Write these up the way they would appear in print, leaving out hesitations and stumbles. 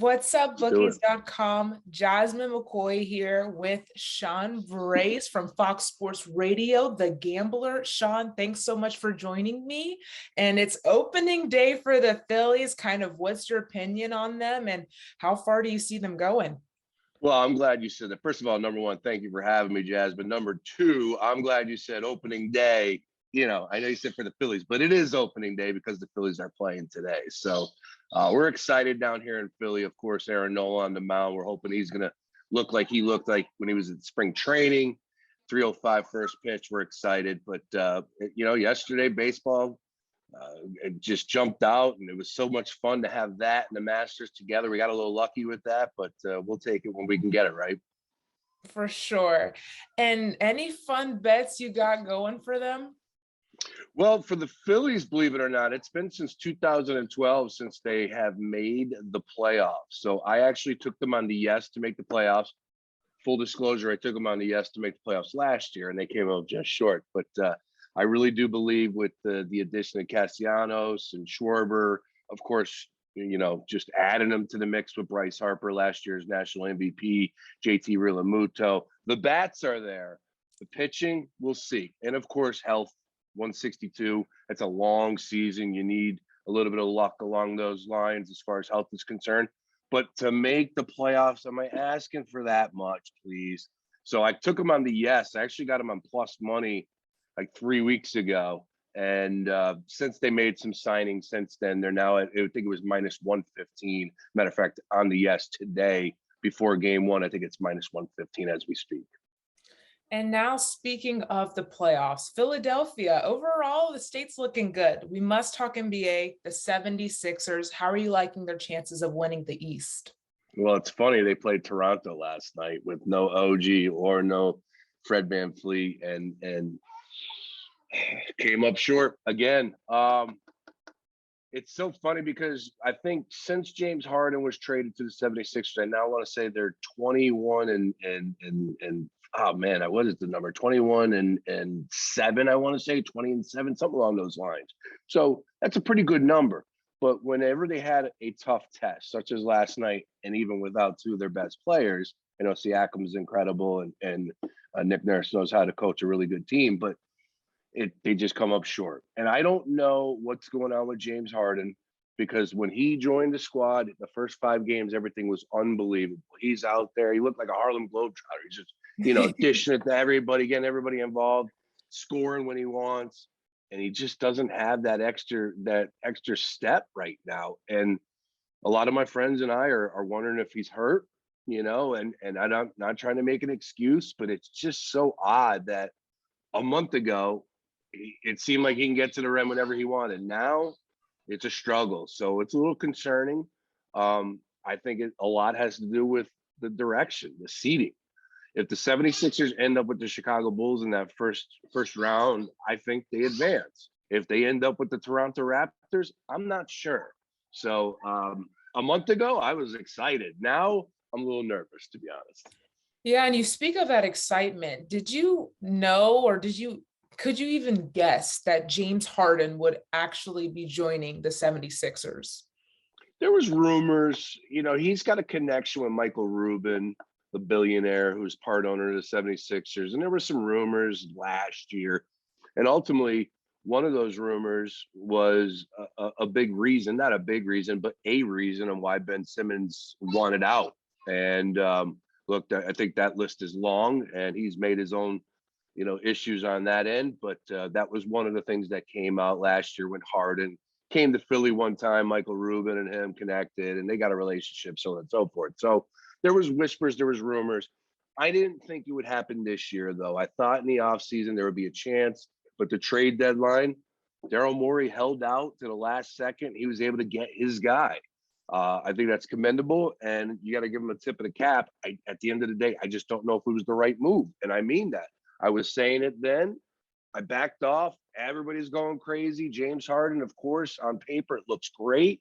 What's up, Let's do it. Bookies.com? Jasmine McKoy here with Sean Brace from Fox Sports Radio, The Gambler. Sean, thanks so much for joining me. And it's opening day for the Phillies. Kind of what's your opinion on them and how far do you see them going? Well, I'm glad you said that. First of all, number one, thank you for having me, Jazz. But number two, I'm glad you said opening day. I know you said for the Phillies, but it is opening day because the Phillies are playing today. So we're excited down here in Philly. Of course, Aaron Nola on the mound. We're hoping he's going to look like he looked like when he was at spring training. 3:05 first pitch. We're excited. But, yesterday baseball it just jumped out, and it was so much fun to have that and the Masters together. We got a little lucky with that, but we'll take it when we can get it, right? For sure. And any fun bets you got going for them? Well, for the Phillies, believe it or not, it's been since 2012 since they have made the playoffs. So I actually took them on the yes to make the playoffs. Full disclosure, I took them on the yes to make the playoffs last year, and they came out just short. But I really do believe with the addition of Castellanos and Schwarber, of course, just adding them to the mix with Bryce Harper, last year's national MVP, JT Realmuto. The bats are there. The pitching, we'll see. And of course, health. 162. It's a long season. You need a little bit of luck along those lines as far as health is concerned. But to make the playoffs, am I asking for that much, please? So I took them on the yes. I actually got them on plus money like 3 weeks ago. And since they made some signings since then, they're now at, I think it was minus 115. Matter of fact, on the yes today before game one, I think it's minus 115 as we speak. And now, speaking of the playoffs, Philadelphia, overall, the state's looking good. We must talk NBA, the 76ers. How are you liking their chances of winning the East? Well, it's funny. They played Toronto last night with no OG or no Fred VanVleet and came up short again. It's so funny because I think since James Harden was traded to the 76ers, I now want to say they're 21 and oh man, what is the number? 21 and 7, I want to say 20 and 7, something along those lines. So that's a pretty good number. But whenever they had a tough test, such as last night, and even without two of their best players, Siakam is incredible and Nick Nurse knows how to coach a really good team, but they just come up short. And I don't know what's going on with James Harden, because when he joined the squad, the first 5 games, everything was unbelievable. He's out there. He looked like a Harlem Globetrotter. He's just, dishing it to everybody, getting everybody involved, scoring when he wants. And he just doesn't have that extra step right now. And a lot of my friends and I are wondering if he's hurt, and I'm not trying to make an excuse, but it's just so odd that a month ago, it seemed like he can get to the rim whenever he wanted. Now it's a struggle. So it's a little concerning. I think a lot has to do with the direction, the seeding. If the 76ers end up with the Chicago Bulls in that first round, I think they advance. If they end up with the Toronto Raptors, I'm not sure. So a month ago, I was excited. Now I'm a little nervous, to be honest. Yeah, and you speak of that excitement. Did you know, or could you even guess that James Harden would actually be joining the 76ers? There was rumors, he's got a connection with Michael Rubin, the billionaire who's part owner of the 76ers. And there were some rumors last year. And ultimately, one of those rumors was a big reason, not a big reason, but a reason on why Ben Simmons wanted out. And look, I think that list is long, and he's made his own, issues on that end. But that was one of the things that came out last year when Harden came to Philly one time. Michael Rubin and him connected, and they got a relationship, so on and so forth. So there was whispers, there was rumors. I didn't think it would happen this year, though. I thought in the offseason there would be a chance, but the trade deadline, Daryl Morey held out to the last second. He was able to get his guy. I think that's commendable, and you got to give him a tip of the cap. At the end of the day, I just don't know if it was the right move, and I mean that. I was saying it then. I backed off. Everybody's going crazy. James Harden, of course, on paper, it looks great.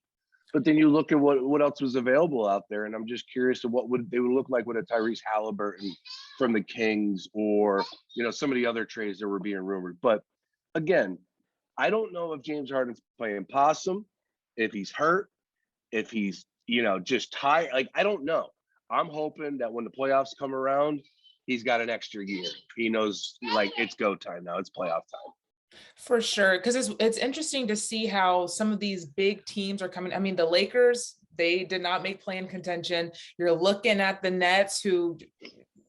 But then you look at what else was available out there, and I'm just curious to what they would look like with a Tyrese Halliburton from the Kings, or some of the other trades that were being rumored. But again, I don't know if James Harden's playing possum, if he's hurt, if he's just tired. Like, I don't know. I'm hoping that when the playoffs come around, he's got an extra year. He knows, like, it's go time now. It's playoff time. For sure, because it's interesting to see how some of these big teams are coming. I mean, the Lakers, they did not make play-in contention. You're looking at the Nets, who,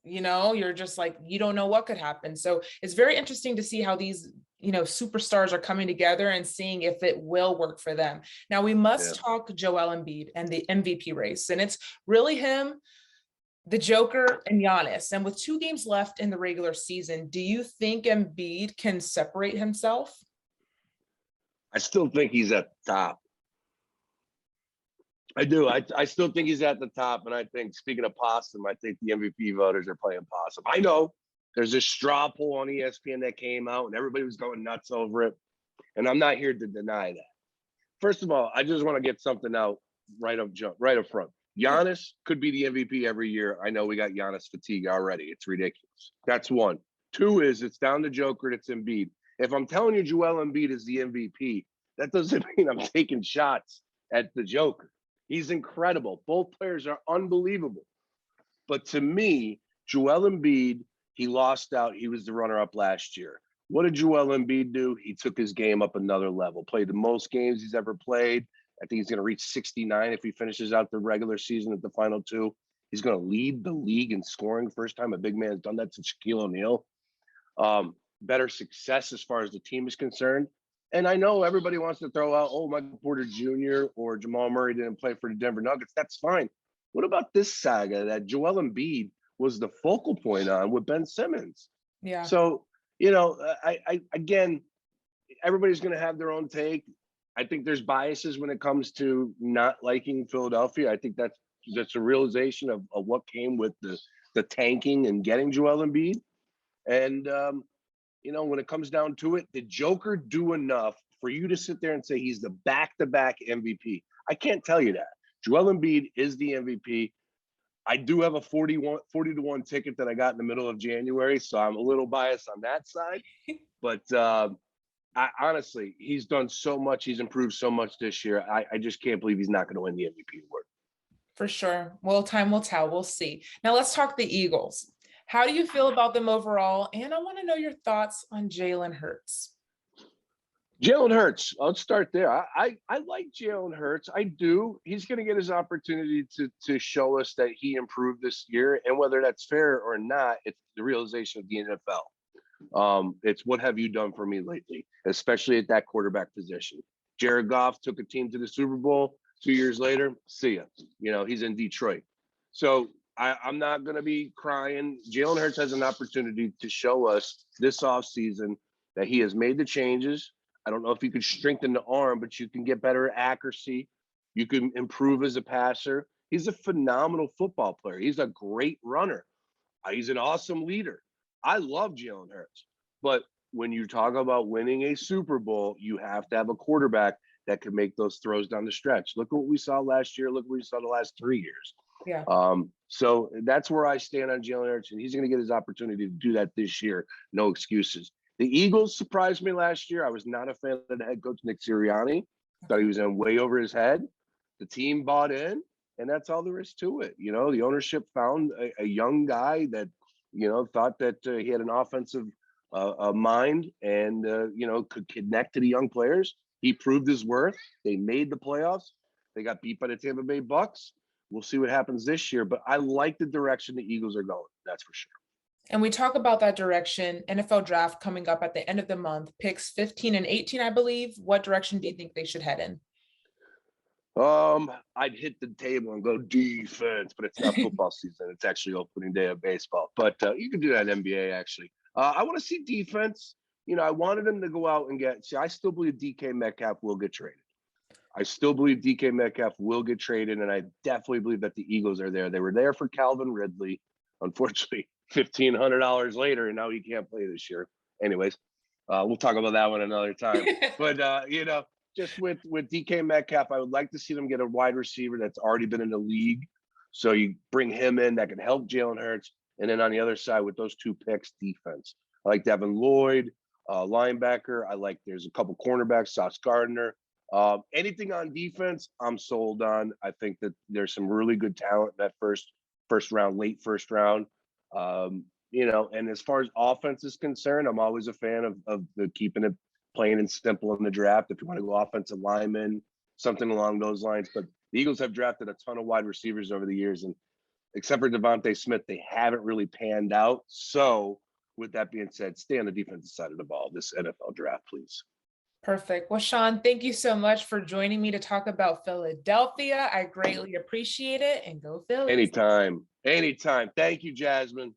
you're just like, you don't know what could happen. So it's very interesting to see how these, superstars are coming together and seeing if it will work for them. Now we must talk Joel Embiid and the MVP race, and it's really him, the Joker, and Giannis. And with 2 games left in the regular season, do you think Embiid can separate himself? I still think he's at the top. I do. I still think he's at the top. And I think, speaking of possum, I think the MVP voters are playing possum. I know there's this straw poll on ESPN that came out and everybody was going nuts over it. And I'm not here to deny that. First of all, I just want to get something out right up front. Giannis could be the MVP every year. I know we got Giannis fatigue already. It's ridiculous. That's one. 2 is it's down to Joker and it's Embiid. If I'm telling you Joel Embiid is the MVP, that doesn't mean I'm taking shots at the Joker. He's incredible. Both players are unbelievable. But to me, Joel Embiid, he lost out. He was the runner-up last year. What did Joel Embiid do? He took his game up another level, played the most games he's ever played. I think he's going to reach 69 if he finishes out the regular season at the final 2. He's going to lead the league in scoring. First time a big man has done that since Shaquille O'Neal. Better success as far as the team is concerned. And I know everybody wants to throw out, Michael Porter Jr. or Jamal Murray didn't play for the Denver Nuggets. That's fine. What about this saga that Joel Embiid was the focal point on with Ben Simmons? Yeah. So, again, everybody's going to have their own take. I think there's biases when it comes to not liking Philadelphia. I think that's a realization of what came with the tanking and getting Joel Embiid. And, when it comes down to it, did Joker do enough for you to sit there and say he's the back-to-back MVP? I can't tell you that. Joel Embiid is the MVP. I do have a 40-1 ticket that I got in the middle of January, so I'm a little biased on that side. But honestly, he's done so much. He's improved so much this year. I just can't believe he's not going to win the MVP award. For sure. Well, time will tell. We'll see. Now let's talk the Eagles. How do you feel about them overall? And I want to know your thoughts on Jalen Hurts. Jalen Hurts, let's start there. I like Jalen Hurts. I do. He's going to get his opportunity to show us that he improved this year. And whether that's fair or not, it's the realization of the NFL. It's what have you done for me lately, especially at that quarterback position. Jared Goff took a team to the Super Bowl. 2 years later, see ya. He's in Detroit. So I'm not going to be crying. Jalen Hurts has an opportunity to show us this offseason that he has made the changes. I don't know if you could strengthen the arm, but you can get better accuracy. You can improve as a passer. He's a phenomenal football player. He's a great runner. He's an awesome leader. I love Jalen Hurts. But when you talk about winning a Super Bowl, you have to have a quarterback that can make those throws down the stretch. Look at what we saw last year. Look what we saw the last 3 years. Yeah. So that's where I stand on Jalen Hurts, and he's going to get his opportunity to do that this year. No excuses. The Eagles surprised me last year. I was not a fan of the head coach, Nick Sirianni. Thought he was in way over his head. The team bought in, and that's all there is to it. The ownership found a young guy that, thought that he had an offensive mind and, could connect to the young players. He proved his worth. They made the playoffs. They got beat by the Tampa Bay Bucks. We'll see what happens this year, but I like the direction the Eagles are going. That's for sure. And we talk about that direction. NFL draft coming up at the end of the month, picks 15 and 18, I believe. What direction do you think they should head in? I'd hit the table and go defense, but it's not football season. It's actually opening day of baseball. But you can do that in NBA, actually. I want to see defense. I wanted them to go out and I still believe DK Metcalf will get traded. I still believe DK Metcalf will get traded, and I definitely believe that the Eagles are there. They were there for Calvin Ridley. Unfortunately, $1,500 later, and now he can't play this year. Anyways, we'll talk about that one another time. But, just with DK Metcalf, I would like to see them get a wide receiver that's already been in the league. So you bring him in that can help Jalen Hurts. And then on the other side with those 2 picks, defense. I like Devin Lloyd, linebacker. There's a couple cornerbacks, Sauce Gardner. Anything on defense, I'm sold on. I think that there's some really good talent in that first round, late first round. And as far as offense is concerned, I'm always a fan of the keeping it plain and simple in the draft. If you want to go offensive lineman, something along those lines. But the Eagles have drafted a ton of wide receivers over the years, and except for Devontae Smith, they haven't really panned out. So, with that being said, stay on the defensive side of the ball this NFL draft, please. Perfect. Well, Sean, thank you so much for joining me to talk about Philadelphia. I greatly appreciate it, and go Phillies. Anytime. Anytime. Thank you, Jasmine.